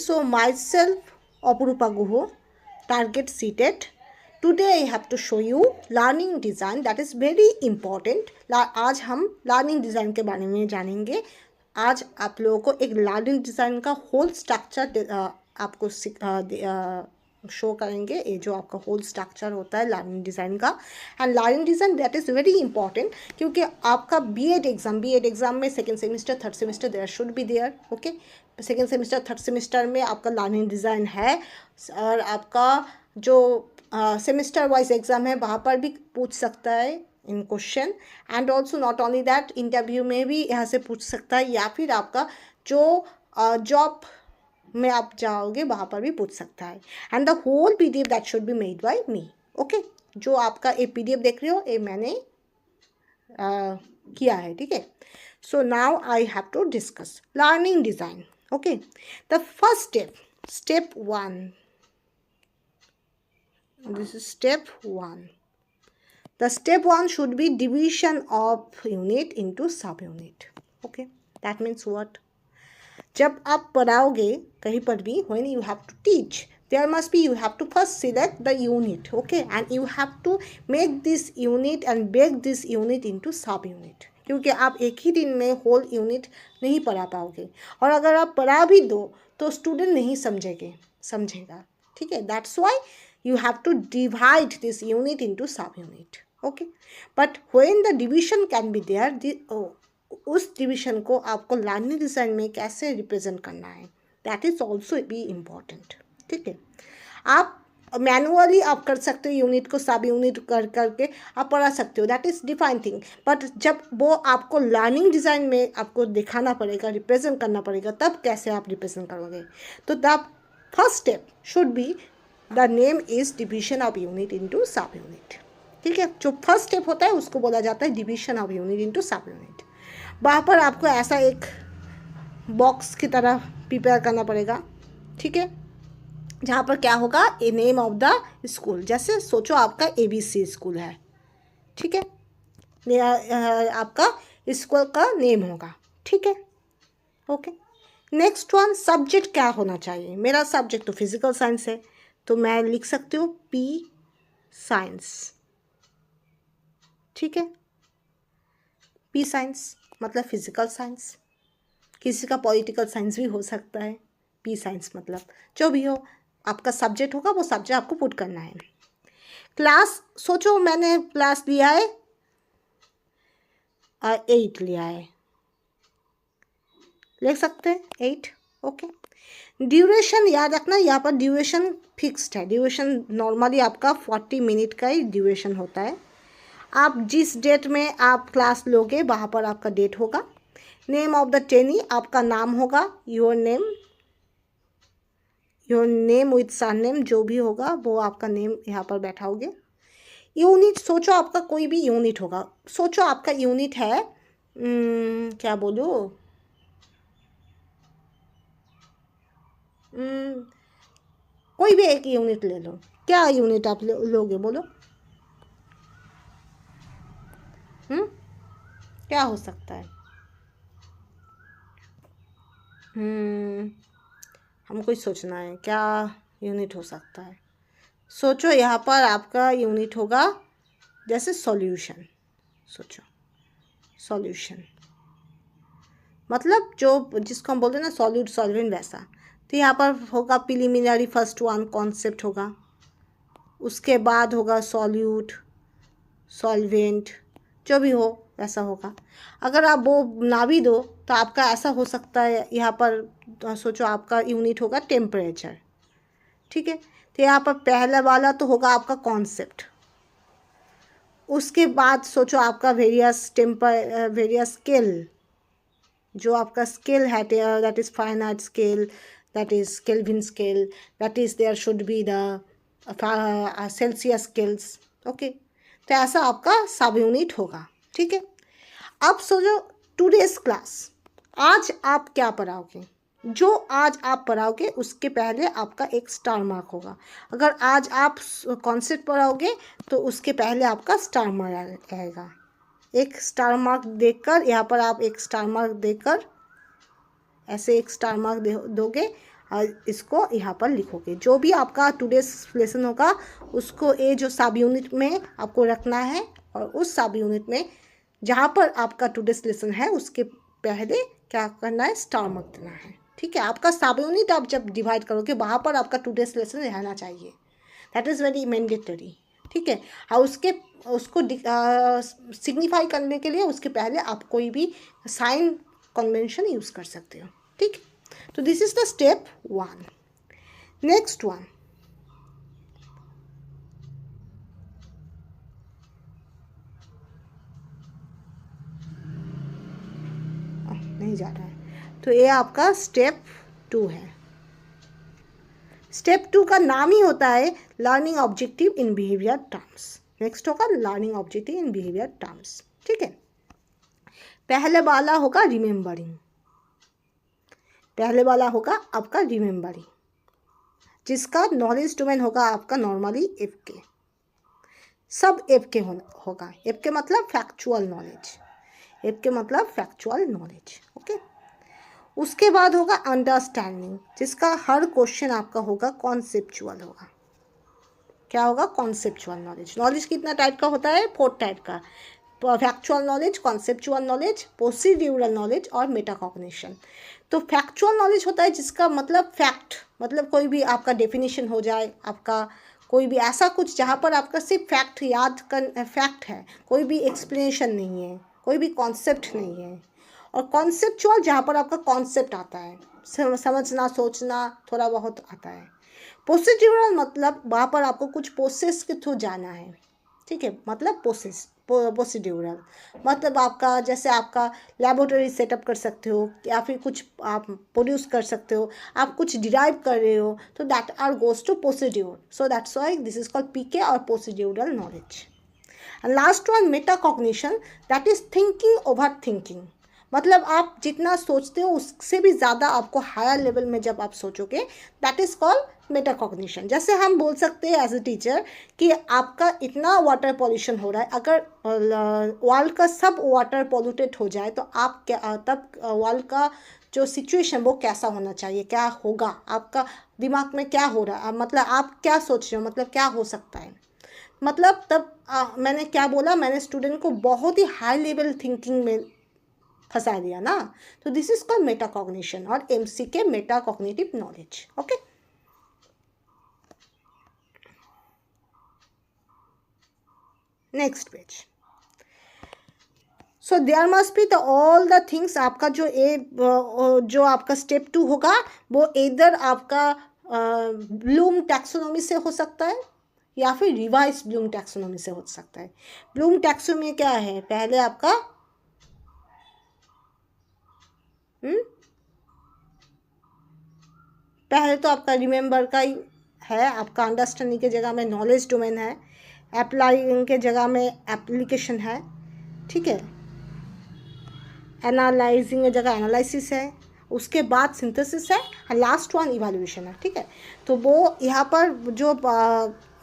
So myself Apurupa Guho, target seated. Today I have to show you learning design that is very important. आज हम learning design के बारे में जानेंगे. आज आप लोगों को एक learning design का whole structure आपको शो करेंगे. ये जो आपका होल स्ट्रक्चर होता है लर्निंग डिज़ाइन का. And learning design that is very important, क्योंकि आपका बीएड एग्ज़ाम में second semester third semester there should be there. Okay, second semester third semester में आपका लर्निंग डिज़ाइन है, और आपका जो सेमिस्टर वाइज एग्ज़ाम है वहाँ पर भी पूछ सकता है in question. And also not only that, interview में भी यहाँ से पूछ सकता है, या फिर आपका जो जॉब में आप जाओगे वहाँ पर भी पूछ सकता है. And the whole PDF that should be made by me. Okay, जो आपका ये PDF देख रहे हो ये मैंने किया है. ठीक है. So now I have to discuss learning design. Okay, the first step 1, this is step 1. The step 1 should be division of unit into subunit. Okay, that means what? जब आप पढ़ाओगे कहीं पर भी, when you have to teach, there must be, you have to first select the unit. Okay, and you have to make this unit and break this unit into subunit. क्योंकि आप एक ही दिन में होल यूनिट नहीं पढ़ा पाओगे, और अगर आप पढ़ा भी दो तो स्टूडेंट नहीं समझेगा. ठीक है. That's why you have to divide this unit into subunit. Okay, but when the division can be there, उस डिविजन को आपको लर्निंग डिज़ाइन में कैसे रिप्रेजेंट करना है, that is also be important. ठीक है. आप मैनुअली आप कर सकते हो, यूनिट को सब यूनिट करके आप पढ़ा सकते हो, that is define thing. But जब वो आपको लर्निंग डिज़ाइन में आपको दिखाना पड़ेगा, रिप्रेजेंट करना पड़ेगा, तब कैसे आप रिप्रेजेंट करोगे. तो the first step should be, the name is division of unit into सब यूनिट. ठीक है. जो फर्स्ट स्टेप होता है उसको बोला जाता है डिविजन ऑफ यूनिट इंटू सब यूनिट. वहाँ पर आपको ऐसा एक बॉक्स की तरह प्रिपेयर करना पड़ेगा. ठीक है. जहाँ पर क्या होगा, a name of the school. जैसे सोचो आपका ABC स्कूल है. ठीक है. आपका स्कूल का नेम होगा. ठीक है. ओके. नेक्स्ट वन, सब्जेक्ट क्या होना चाहिए. मेरा सब्जेक्ट तो फिजिकल साइंस है, तो मैं लिख सकती हूँ P साइंस. ठीक है. P साइंस मतलब फिजिकल साइंस. किसी का पॉलिटिकल साइंस भी हो सकता है. P साइंस मतलब जो भी हो, आपका सब्जेक्ट होगा वो सब्जेक्ट आपको पुट करना है. क्लास, सोचो मैंने क्लास लिया है 8 लिया है, लिख सकते हैं 8. ओके. ड्यूरेशन याद रखना, यहाँ पर ड्यूरेशन फिक्स्ड है. ड्यूरेशन नॉर्मली आपका 40 मिनट का ही ड्यूरेशन होता है. आप जिस डेट में आप क्लास लोगे वहाँ पर आपका डेट होगा. नेम ऑफ द ट्रेनी, आपका नाम होगा, योर नेम विथ सरनेम, जो भी होगा वो आपका नेम यहाँ पर बैठाओगे. यूनिट, सोचो आपका कोई भी यूनिट होगा. सोचो आपका यूनिट है क्या बोलो, कोई भी एक यूनिट ले लो. क्या यूनिट आप लोगे बोलो. क्या हो सकता है. हमको ही सोचना है क्या यूनिट हो सकता है. सोचो यहाँ पर आपका यूनिट होगा जैसे सॉल्यूशन. सोचो सॉल्यूशन मतलब जो जिसको हम बोलते हैं ना सॉल्यूट सॉल्वेंट, वैसा. तो यहाँ पर होगा प्रिलिमिनरी, फर्स्ट वन कॉन्सेप्ट होगा, उसके बाद होगा सॉल्यूट, सॉल्वेंट, जो भी हो वैसा होगा. अगर आप वो ना भी दो तो आपका ऐसा हो सकता है, यहाँ पर सोचो आपका यूनिट होगा टेम्परेचर. ठीक है. तो यहाँ पर पहला वाला तो होगा आपका कॉन्सेप्ट. उसके बाद सोचो आपका वेरियस स्केल, जो आपका स्केल है that is finite scale, that is Kelvin scale, that is there should be the Celsius scales. Okay. तो ऐसा आपका सब यूनिट होगा. ठीक है. अब सोचो टुडेज क्लास, आज आप क्या पढ़ाओगे. जो आज आप पढ़ाओगे उसके पहले आपका एक स्टार मार्क होगा. अगर आज आप कॉन्सेप्ट पढ़ाओगे तो उसके पहले आपका स्टार मार्क रहेगा. एक स्टार मार्क देकर, यहाँ पर आप एक स्टार मार्क देकर, ऐसे एक स्टार मार्क दोगे, इसको यहाँ पर लिखोगे। जो भी आपका टुडेस लेसन होगा उसको ये जो सब यूनिट में आपको रखना है, और उस सब यूनिट में जहाँ पर आपका टुडेस लेसन है उसके पहले क्या करना है, स्टार मार्क देना है। ठीक है, आपका सब यूनिट आप जब डिवाइड करोगे वहाँ पर आपका टुडेस लेसन रहना चाहिए, दैट इज़ वेरी मैंडेटरी। ठीक है, और उसको सिग्निफाई करने के लिए उसके पहले आप कोई भी साइन कन्वेंशन यूज़ कर सकते हो। ठीक, तो this is the step 1। Next one, नहीं जा रहा है, तो ये आपका स्टेप 2 है। स्टेप 2 का नाम ही होता है learning objective in behaviour terms. Next होगा learning objective in behaviour terms. ठीक है, पहले वाला होगा रिमेंबरिंग, पहले वाला होगा आपका रिमेंबरिंग, जिसका नॉलेज डोमेन होगा आपका नॉर्मली एफ के, सब एफ के होगा। एफ के मतलब फैक्चुअल नॉलेज, एफ के मतलब फैक्चुअल नॉलेज। ओके, उसके बाद होगा अंडरस्टैंडिंग, जिसका हर क्वेश्चन आपका होगा कॉन्सेप्चुअल होगा। क्या होगा, कॉन्सेप्चुअल नॉलेज। नॉलेज कितना टाइप का होता है, 4 टाइप का, factual knowledge, conceptual knowledge, procedural knowledge और मेटाकॉग्निशन। तो फैक्चुअल नॉलेज होता है जिसका मतलब फैक्ट, मतलब कोई भी आपका डेफिनेशन हो जाए, आपका कोई भी ऐसा कुछ जहाँ पर आपका सिर्फ फैक्ट याद कर, फैक्ट है, कोई भी एक्सप्लेनेशन नहीं है, कोई भी कॉन्सेप्ट नहीं है। और कॉन्सेप्चुअल जहाँ पर आपका कॉन्सेप्ट आता है, समझना सोचना थोड़ा बहुत आता है। प्रोसीड्यूरल मतलब वहाँ पर आपको कुछ प्रोसेस के थ्रू जाना है। ठीक है, मतलब प्रोसीड्यूरल मतलब आपका, जैसे आपका लेबोरेटरी सेटअप कर सकते हो, या फिर कुछ आप प्रोड्यूस कर सकते हो, आप कुछ डिराइव कर रहे हो, तो that are goes to procedure. So that's why this is called PK और procedural knowledge. And last one metacognition, that is thinking over thinking, मतलब आप जितना सोचते हो उससे भी ज़्यादा आपको हायर लेवल में जब आप सोचोगे, दैट इज़ कॉल्ड मेटाकॉग्निशन। जैसे हम बोल सकते हैं एज ए टीचर कि आपका इतना वाटर पॉल्यूशन हो रहा है, अगर वर्ल्ड का सब वाटर पॉल्यूटेड हो जाए तो आप क्या, तब वर्ल्ड का जो सिचुएशन वो कैसा होना चाहिए, क्या होगा, आपका दिमाग में क्या हो रहा है, मतलब आप क्या सोच रहे हो, मतलब क्या हो सकता है। मतलब तब मैंने क्या बोला, मैंने स्टूडेंट को बहुत ही हाई लेवल थिंकिंग में फंसा दिया ना। तो दिस इज कॉल्ड मेटाकॉग्निशन और MCK metacognitive knowledge. Okay, next page. So there must be the all the things, आपका जो आपका स्टेप 2 होगा वो इधर आपका ब्लूम टैक्सोनॉमी से हो सकता है या फिर रिवाइज ब्लूम टैक्सोनॉमी से हो सकता है। ब्लूम टैक्सोनॉमी क्या है, पहले आपका पहले तो आपका रिमेंबर का ही है, आपका अंडरस्टैंडिंग के जगह में नॉलेज डोमेन है, अप्लाइंग के जगह में एप्लीकेशन है। ठीक है, एनालाइजिंग की जगह एनालिसिस है, उसके बाद सिंथेसिस है, और लास्ट वन इवैल्यूएशन है। ठीक है, तो वो यहाँ पर जो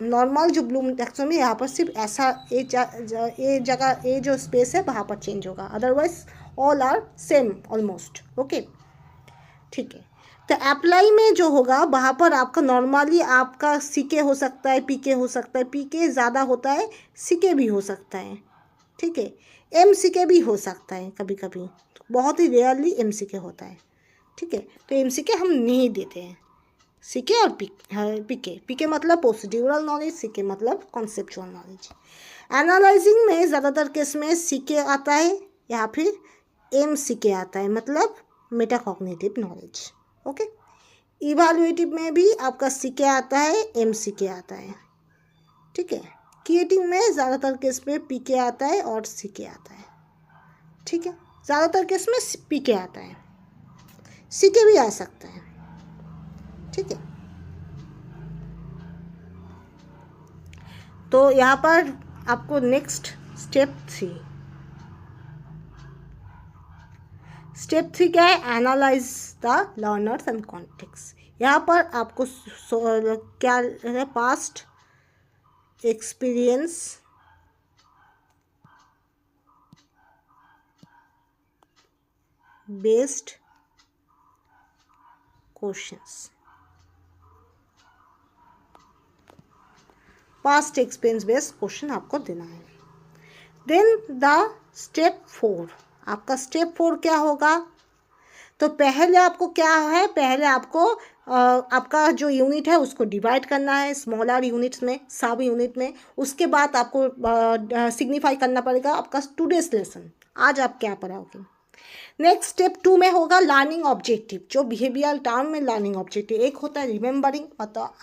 नॉर्मल जो ब्लूम टैक्सोनॉमी यहाँ पर सिर्फ ऐसा ये जगह ये जो स्पेस है वहाँ पर चेंज होगा, otherwise all are same almost. Okay, ठीक है, तो अप्लाई में जो होगा वहाँ पर आपका नॉर्मली आपका सीके हो सकता है, पीके हो सकता है, पीके ज़्यादा होता है, सीके भी हो सकता है। ठीक है, एम सीके भी हो सकता है कभी कभी, बहुत ही रेयरली एम सीके होता है। ठीक है, तो एम सीके हम नहीं देते हैं, सीके और पीके। पीके मतलब प्रोसीड्यूरल नॉलेज, सीके मतलब कॉन्सेप्चुअल नॉलेज। एनालाइजिंग में ज़्यादातर केस में सीके आता है या फिर एम सीके आता है, मतलब मेटाकॉग्निटिव नॉलेज। ओके, इवैल्यूएटिव में भी आपका सीके आता है, एम सीके आता है। ठीक है, क्रिएटिव में ज़्यादातर केस में पीके आता है और सीके आता है। ठीक है, ज़्यादातर केस में पीके आता है, सीके भी आ सकता है। ठीक है, तो यहाँ पर आपको नेक्स्ट स्टेप 3 क्या है, analyse the learners and context. यहाँ पर आपको क्या है, past experience based questions. Past experience based question आपको देना है। देन द स्टेप 4, आपका स्टेप 4 क्या होगा? तो पहले आपको क्या है, पहले आपको आपका जो यूनिट है उसको डिवाइड करना है स्मॉलर यूनिट्स में, सब यूनिट में। उसके बाद आपको सिग्निफाई करना पड़ेगा आपका टुडेस लेसन, आज आप क्या पढ़ाओगे। नेक्स्ट स्टेप 2 में होगा लर्निंग ऑब्जेक्टिव, जो बिहेवियरल टर्म में लर्निंग ऑब्जेक्टिव। एक होता है रिमेंबरिंग,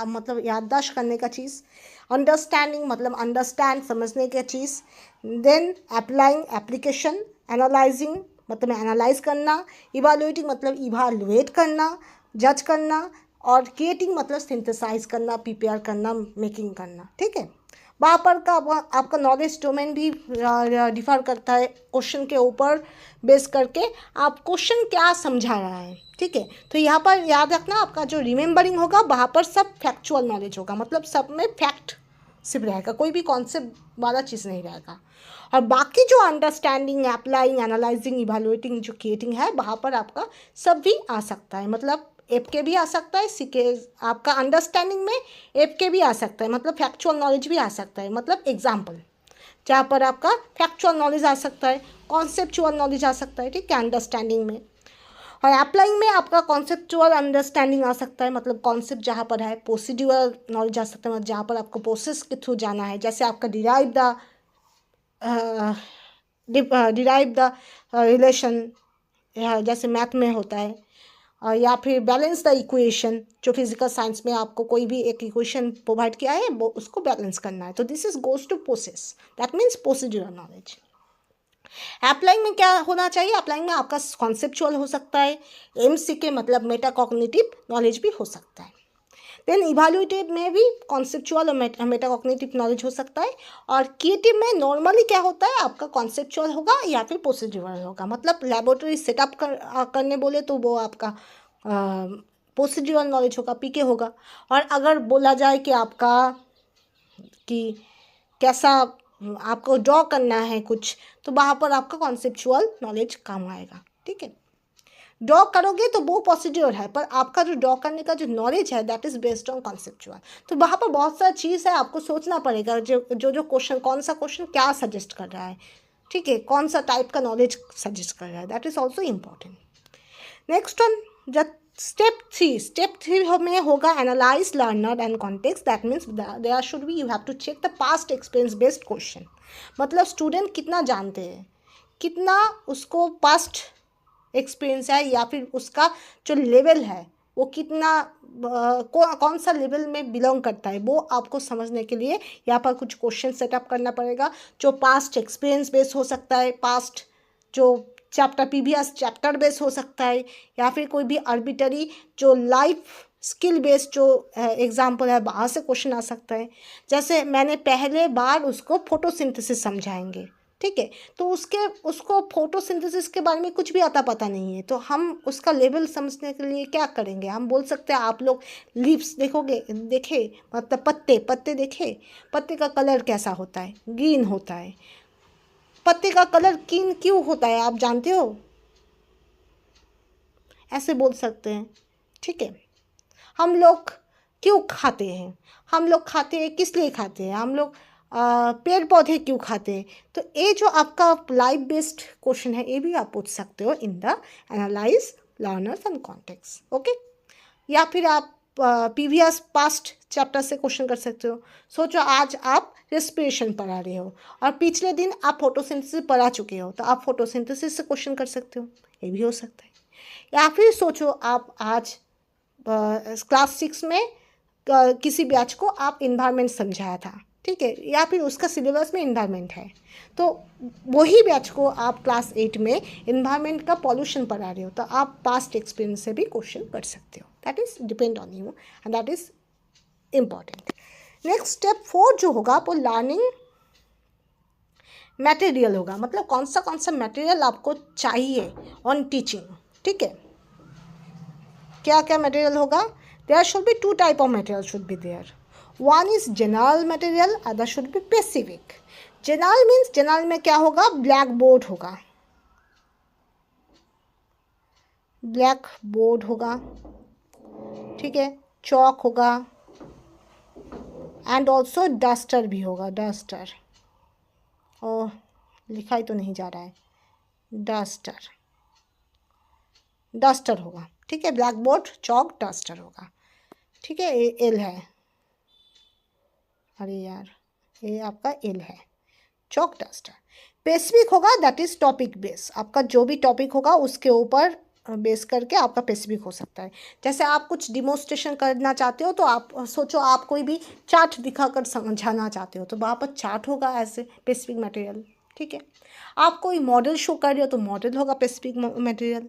मतलब याददाश्त करने का चीज़। अंडरस्टैंडिंग मतलब अंडरस्टैंड समझने का चीज़। Then applying application. एनालाइजिंग मतलब एनालाइज करना। इवालुएटिंग मतलब इवालुएट करना, जज करना। और क्रिएटिंग मतलब सिंथेसाइज करना, प्रिपेयर करना, मेकिंग करना। ठीक है, वहाँ पर का आपका नॉलेज डोमेन भी डिफर करता है क्वेश्चन के ऊपर बेस करके, आप क्वेश्चन क्या समझा रहा है। ठीक है, तो यहाँ पर याद रखना आपका जो रिमेंबरिंग होगा वहाँ पर सब फैक्चुअल नॉलेज होगा, मतलब सब में फैक्ट सिर्फ रहेगा, कोई भी कॉन्सेप्ट वाला चीज़ नहीं रहेगा। और बाकी जो अंडरस्टैंडिंग, अप्लाइंग, एनालाइजिंग, इवैल्यूएटिंग, जो क्रिएटिंग है वहाँ पर आपका सब भी आ सकता है, मतलब एप के भी आ सकता है, सीके आपका अंडरस्टैंडिंग में एप के भी आ सकता है, मतलब फैक्चुअल नॉलेज भी आ सकता है, मतलब एग्जाम्पल जहाँ पर आपका फैक्चुअल नॉलेज आ सकता है, कॉन्सेप्चुअल नॉलेज आ सकता है। ठीक है, अंडरस्टैंडिंग में। और अप्लाइंग में आपका कॉन्सेप्चुअल अंडरस्टैंडिंग आ सकता है, मतलब कॉन्सेप्ट जहाँ पर है। प्रोसीड्यूरल नॉलेज आ सकता है, मतलब जहाँ पर आपको प्रोसेस के थ्रू जाना है, जैसे आपका डिराइव द रिलेशन, जैसे मैथ में होता है। या फिर बैलेंस द इक्वेशन, जो फिजिकल साइंस में आपको कोई भी एक इक्वेशन प्रोवाइड किया है वो उसको बैलेंस करना है, तो this is goes to process, that means procedural knowledge. Applying में क्या होना चाहिए? अप्लाइंग में आपका कॉन्सेप्चुअल हो सकता है, एमसीके मतलब मेटाकॉग्निटिव नॉलेज भी हो सकता है। देन इवैल्यूएटिव में भी कॉन्सेप्चुअल और मेटाकॉग्निटिव नॉलेज हो सकता है। और क्रिएटिव में नॉर्मली क्या होता है, आपका कॉन्सेप्चुअल होगा या फिर प्रोसीड्यूरल होगा, मतलब लेबोरेटरी सेटअप करने बोले तो वो आपका प्रोसीड्यूरल नॉलेज होगा, पीके होगा। और अगर बोला जाए कि आपका कि कैसा आपको ड्रॉ करना है कुछ, तो वहाँ पर आपका कॉन्सेप्चुअल नॉलेज काम आएगा। ठीक है, ड्रॉ करोगे तो वो प्रोसीड्योर है, पर आपका जो ड्रॉ करने का जो नॉलेज है that is based on conceptual. तो वहाँ पर बहुत सारी चीज़ है, आपको सोचना पड़ेगा जो क्वेश्चन, कौन सा क्वेश्चन क्या सजेस्ट कर रहा है। ठीक है, कौन सा टाइप का नॉलेज सजेस्ट कर रहा है, that is also important. Next one, जब स्टेप थ्री में होगा analyse learner and context, that means there should be, you have to check the past experience based question, मतलब स्टूडेंट कितना जानते हैं, कितना उसको पास्ट एक्सपीरियंस है, या फिर उसका जो लेवल है वो कितना कौन सा लेवल में बिलोंग करता है, वो आपको समझने के लिए यहाँ पर कुछ क्वेश्चन सेटअप करना पड़ेगा, जो पास्ट एक्सपीरियंस बेस हो सकता है, पास्ट जो चैप्टर प्रीवियस चैप्टर बेस हो सकता है, या फिर कोई भी आर्बिटरी जो लाइफ स्किल बेस्ड जो एग्जाम्पल है वहाँ से क्वेश्चन आ सकता है। जैसे मैंने पहले बार उसको फोटोसिंथेसिस समझाएंगे, ठीक है, तो उसको फोटोसिंथेसिस के बारे में कुछ भी आता पता नहीं है, तो हम उसका लेवल समझने के लिए क्या करेंगे, हम बोल सकते हैं आप लोग लीव्स देखे मतलब पत्ते देखे, पत्ते का कलर कैसा होता है, ग्रीन होता है। पत्ते का कलर ग्रीन क्यों होता है आप जानते हो? ऐसे बोल सकते हैं। ठीक है, हम लोग क्यों खाते हैं, हम लोग खाते हैं किस लिए खाते हैं, हम लोग पेड़ पौधे क्यों खाते हैं। तो ये जो आपका लाइफ बेस्ड क्वेश्चन है ये भी आप पूछ सकते हो in the analyse learners and context. Okay, या फिर आप प्रीवियस पास्ट चैप्टर से क्वेश्चन कर सकते हो। सोचो आज आप रेस्पिरेशन पढ़ा रहे हो और पिछले दिन आप फोटोसिंथेसिस पढ़ा चुके हो, तो आप फोटोसिंथेसिस से क्वेश्चन कर सकते हो, ये भी हो सकता है। या फिर सोचो आप आज क्लास 6 में किसी बैच को आप इन्वायरमेंट समझाया था, ठीक है, या फिर उसका सिलेबस में इन्वायरमेंट है, तो वही बैच को आप क्लास 8 में इन्वायरमेंट का पॉल्यूशन पढ़ा रहे हो, तो आप पास्ट एक्सपीरियंस से भी क्वेश्चन कर सकते हो। That is depend on you and that is important. Next step 4 जो होगा वो लर्निंग मटेरियल होगा, मतलब कौन सा मटेरियल आपको चाहिए ऑन टीचिंग। ठीक है, क्या क्या मटेरियल होगा? There should be 2 type of material should be there. One is general material, other should be specific. General means general में क्या होगा, ब्लैक बोर्ड होगा, ब्लैक बोर्ड होगा, ठीक है, चौक होगा, एंड ऑल्सो डस्टर भी होगा, डस्टर, ओह लिखा ही तो नहीं जा रहा है, डस्टर, डस्टर होगा, ठीक है, ब्लैक बोर्ड चौक डस्टर होगा, ठीक है, ये एल है, अरे यार ये आपका एल है, चौक डस्टर। पेसिफिक होगा दैट इज टॉपिक बेस, आपका जो भी टॉपिक होगा उसके ऊपर बेस करके आपका पेसिफिक हो सकता है। जैसे आप कुछ डिमोन्स्ट्रेशन करना चाहते हो तो आप सोचो आप कोई भी चार्ट दिखाकर समझाना चाहते हो तो वहाँ पर चार्ट होगा एज ए पेसिफिक मटेरियल, ठीक है। आप कोई मॉडल शो कर रहे हो तो मॉडल होगा पेसिफिक मटेरियल।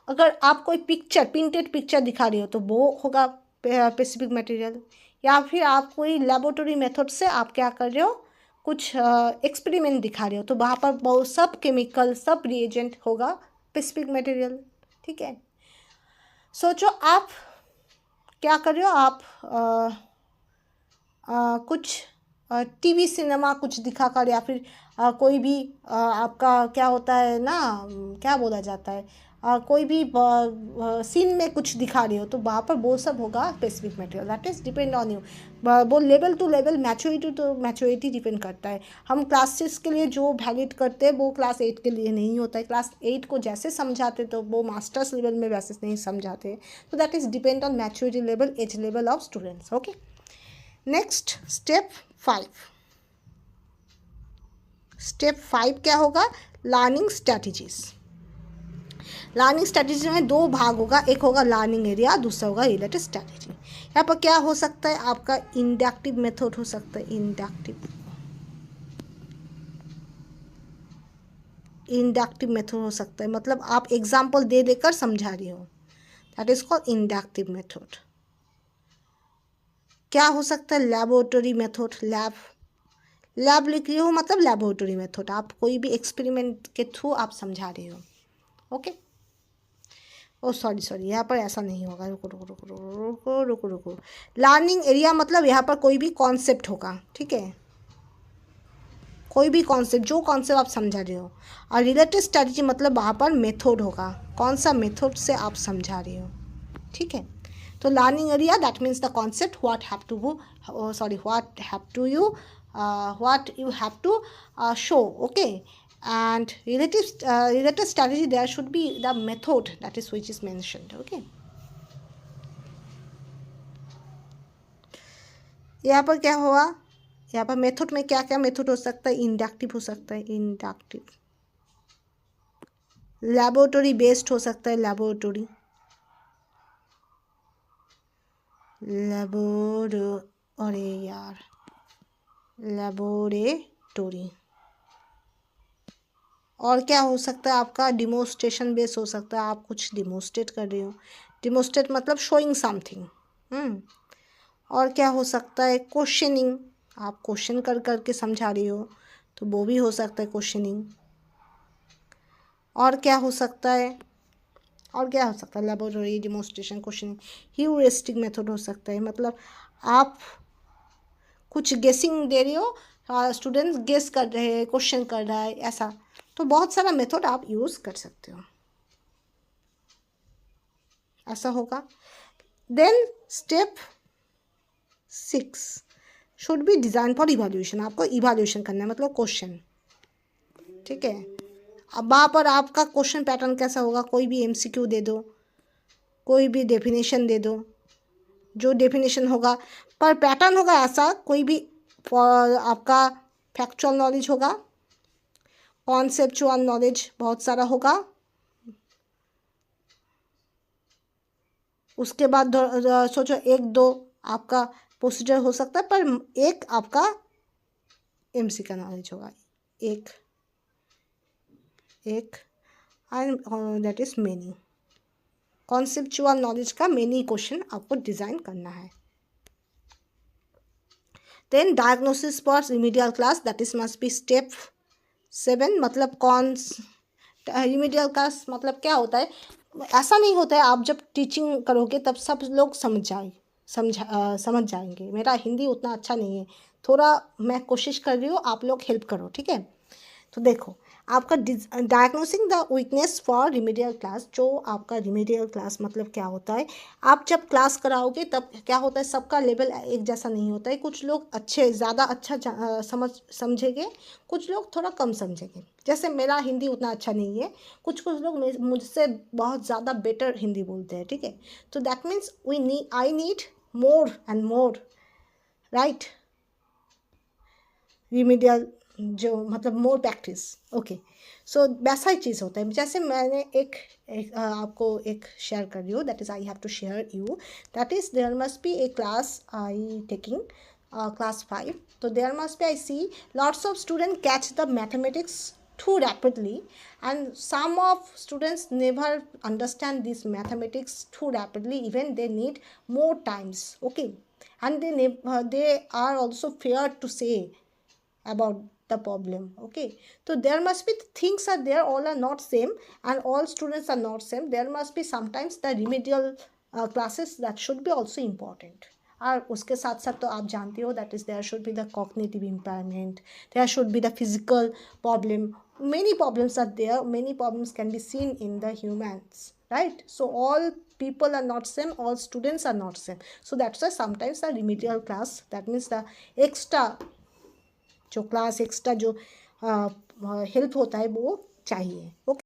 अगर आप कोई पिक्चर प्रिंटेड पिक्चर दिखा रहे हो तो वो होगा पेसिफिक मटेरियल। या फिर आप कोई लेबोरेटरी मेथड से आप क्या कर रहे हो, कुछ एक्सपेरिमेंट दिखा रहे हो तो वहाँ पर बहुत सब केमिकल सब रिएजेंट होगा पेसिफिक मटेरियल, ठीक है। सोचो आप क्या कर रहे हो, आप कुछ टीवी सिनेमा कुछ दिखा कर या फिर कोई भी आपका क्या होता है ना, क्या बोला जाता है, कोई भी सीन में कुछ दिखा रहे हो तो वहाँ पर वो सब होगा specific material, that is depend on you. वो level to level, maturity to maturity depend करता है। हम क्लास 6 के लिए जो वैलिड करते हैं वो क्लास 8 के लिए नहीं होता है। क्लास 8 को जैसे समझाते तो वो मास्टर्स लेवल में वैसे नहीं समझाते, तो that is depend on maturity level, age level of students, okay. Next step 5, step 5 क्या होगा, लर्निंग स्ट्रैटेजीज। लर्निंग स्ट्रैटेजी में दो भाग होगा, एक होगा लर्निंग एरिया, दूसरा होगा रिलेटेड स्ट्रैटेजी। यहाँ पर क्या हो सकता है, आपका इंडक्टिव मेथड हो सकता है, इंडक्टिव मेथड हो सकता है, मतलब आप एग्जाम्पल दे देकर समझा रही हो, that is called inductive method. क्या हो सकता है, लेबोरेटरी मेथड, लैब लिख रही हो मतलब लेबोरेटरी मेथड, आप कोई भी एक्सपेरिमेंट के थ्रू आप समझा रही हो, ओके। ओ सॉरी यहाँ पर ऐसा नहीं होगा, रुको रुको रुको रुको रुको रुको रुको। लर्निंग एरिया मतलब यहाँ पर कोई भी कॉन्सेप्ट होगा, ठीक है, कोई भी कॉन्सेप्ट, जो कॉन्सेप्ट आप समझा रहे हो। और रिलेटेड स्ट्रैटेजी मतलब वहाँ पर मेथड होगा, कौन सा मेथड से आप समझा रहे हो, ठीक है। तो learning area that means the concept what have to what you have to show, okay. And related strategy, there should be the method that is which is mentioned, okay. यहाँ पर क्या हुआ, यहाँ पर मेथड में क्या क्या मेथड हो सकता है, इंडक्टिव हो सकता है, इंडक्टिव, लेबोरेटरी बेस्ड हो सकता है, लेबोरेटरी, अरे यार लेबोरेटरी। और क्या हो सकता है आपका, डिमोन्स्ट्रेशन बेस हो सकता है, आप कुछ डिमोन्स्ट्रेट कर रहे हो, डिमोन्स्ट्रेट मतलब शोइंग समथिंग। और क्या हो सकता है, क्वेश्चनिंग, आप क्वेश्चन कर करके समझा रही हो तो वो भी हो सकता है क्वेश्चनिंग। और क्या हो सकता है, laboratory, demonstration, questioning. Heuristic method हो सकता है, मतलब आप कुछ गेसिंग दे रही हो, स्टूडेंट्स गेस कर रहे हैं, क्वेश्चन कर रहा है, ऐसा। तो बहुत सारा मेथड आप यूज़ कर सकते हो, ऐसा होगा। Then step 6 should be design for evaluation, आपको इवैल्यूएशन करना है मतलब क्वेश्चन, ठीक है। अब वहाँ पर आपका क्वेश्चन पैटर्न कैसा होगा, कोई भी MCQ दे दो, कोई भी डेफिनेशन दे दो, जो डेफिनेशन होगा पर पैटर्न होगा ऐसा, कोई भी आपका फैक्चुअल नॉलेज होगा, कॉन्सेप्चुअल नॉलेज बहुत सारा होगा, उसके बाद सोचो 1-2 आपका प्रोसीजर हो सकता है, पर एक आपका MC का नॉलेज होगा, एक and that is many, conceptual knowledge का मेनी क्वेश्चन आपको डिज़ाइन करना है। Then diagnosis for remedial class, that is must be step 7, मतलब रिमीडियल क्लास मतलब क्या होता है, ऐसा नहीं होता है आप जब टीचिंग करोगे तब सब लोग समझ जाएंगे। मेरा हिंदी उतना अच्छा नहीं है, थोड़ा मैं कोशिश कर रही हूँ, आप लोग हेल्प करो, ठीक है। तो देखो आपका diagnosing the weakness for remedial class, जो आपका रिमीडियल क्लास मतलब क्या होता है, आप जब क्लास कराओगे तब क्या होता है, सबका लेवल एक जैसा नहीं होता है, कुछ लोग ज़्यादा अच्छा समझेंगे, कुछ लोग थोड़ा कम समझेंगे। जैसे मेरा हिंदी उतना अच्छा नहीं है, कुछ कुछ लोग मुझसे बहुत ज़्यादा बेटर हिंदी बोलते हैं, ठीक है। तो that means I need more and more, right, remedial, जो मतलब मोर प्रैक्टिस। ओके, सो वैसा ही चीज़ होता है। जैसे मैंने आपको एक शेयर कर रही हूँ, that is I have to share you, that is there must be a class I taking class 5. So there must be, I see lots of students catch the mathematics too rapidly, and some of students never understand this mathematics too rapidly, even they need more times. Okay, and they are also fear to say about the problem. Okay, so there must be things are there, all are not same, and all students are not same. There must be sometimes the remedial classes that should be also important. और उसके साथ साथ तो आप जानते हो that is there should be the cognitive impairment, there should be the physical problem, many problems are there, many problems can be seen in the humans, right? So all people are not same, all students are not same, so that's why sometimes the remedial class, that means the extra जो class extra जो help होता है वो चाहिए। Okay.